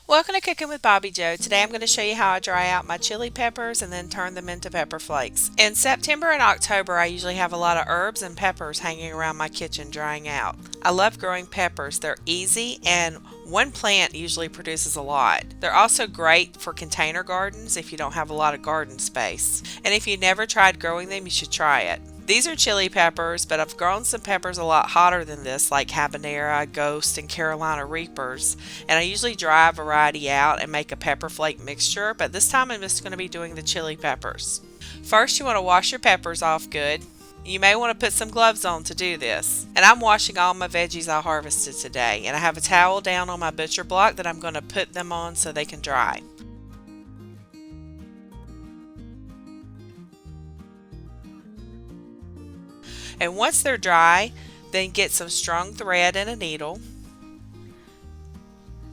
Welcome to Cooking with Bobbi Jo. Today I'm going to show you how I dry out my chili peppers and then turn them into pepper flakes. In September and October I usually have a lot of herbs and peppers hanging around my kitchen drying out. I love growing peppers. They're easy and one plant usually produces a lot. They're also great for container gardens if you don't have a lot of garden space. And if you never tried growing them, you should try it. These are chili peppers, but I've grown some peppers a lot hotter than this, like habanero, ghost, and Carolina reapers. And I usually dry a variety out and make a pepper flake mixture, but this time I'm just going to be doing the chili peppers. First, you want to wash your peppers off good. You may want to put some gloves on to do this. And I'm washing all my veggies I harvested today. And I have a towel down on my butcher block that I'm going to put them on so they can dry. And once they're dry, then get some strong thread and a needle.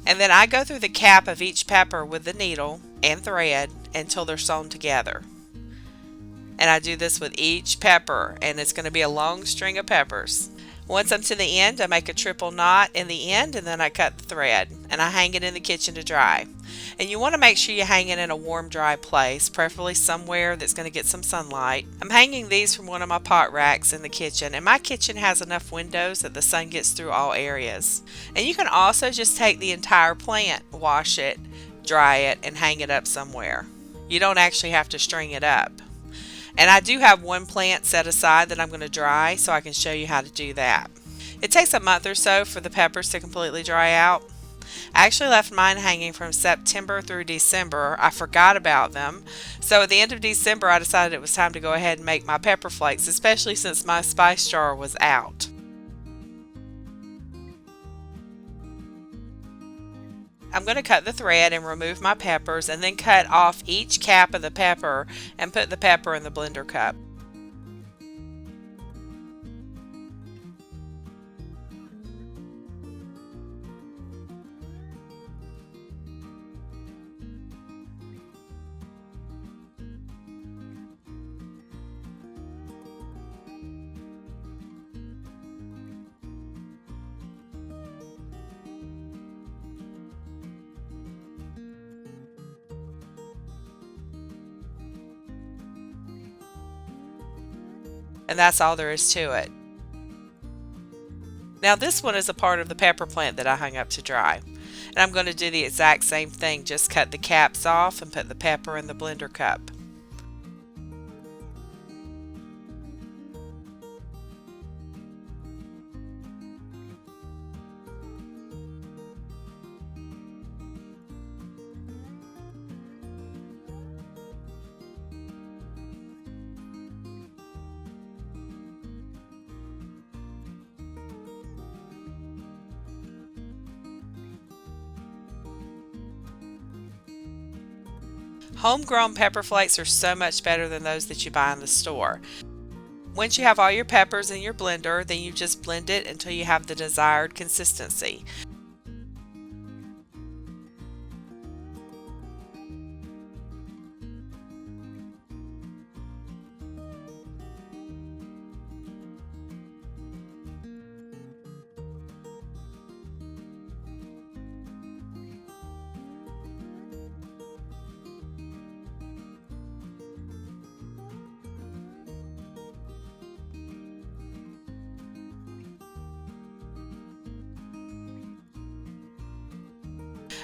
And then I go through the cap of each pepper with the needle and thread until they're sewn together. And I do this with each pepper, and it's going to be a long string of peppers. Once I'm to the end, I make a triple knot in the end, and then I cut the thread and I hang it in the kitchen to dry. And you want to make sure you hang it in a warm, dry place, preferably somewhere that's going to get some sunlight. I'm hanging these from one of my pot racks in the kitchen, and my kitchen has enough windows that the sun gets through all areas. And you can also just take the entire plant, wash it, dry it, and hang it up somewhere. You don't actually have to string it up. And I do have one plant set aside that I'm going to dry, so I can show you how to do that. It takes a month or so for the peppers to completely dry out. I actually left mine hanging from September through December. I forgot about them. So at the end of December, I decided it was time to go ahead and make my pepper flakes, especially since my spice jar was out. I'm going to cut the thread and remove my peppers and then cut off each cap of the pepper and put the pepper in the blender cup. And that's all there is to it. Now this one is a part of the pepper plant that I hung up to dry. And I'm going to do the exact same thing, just cut the caps off and put the pepper in the blender cup. Homegrown pepper flakes are so much better than those that you buy in the store. Once you have all your peppers in your blender, then you just blend it until you have the desired consistency.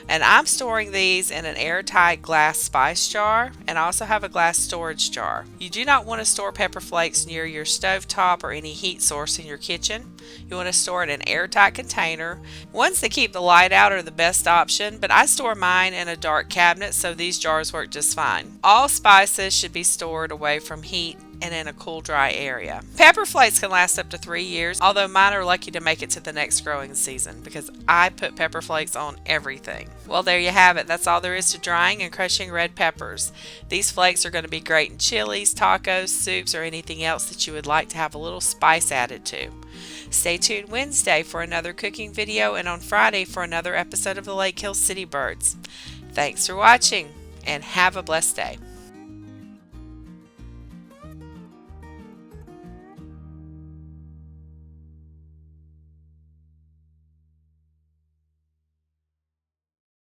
And I'm storing these in an airtight glass spice jar, and I also have a glass storage jar. You do not want to store pepper flakes near your stove top or any heat source in your kitchen. You want to store it in an airtight container. Ones that keep the light out are the best option, but I store mine in a dark cabinet, so these jars work just fine. All spices should be stored away from heat and in a cool, dry area. Pepper flakes can last up to 3 years, although mine are lucky to make it to the next growing season because I put pepper flakes on everything. Well, there you have it. That's all there is to drying and crushing red peppers. These flakes are going to be great in chilies, tacos, soups, or anything else that you would like to have a little spice added to. Stay tuned Wednesday for another cooking video and on Friday for another episode of the Lake Hill City Birds. Thanks for watching and have a blessed day.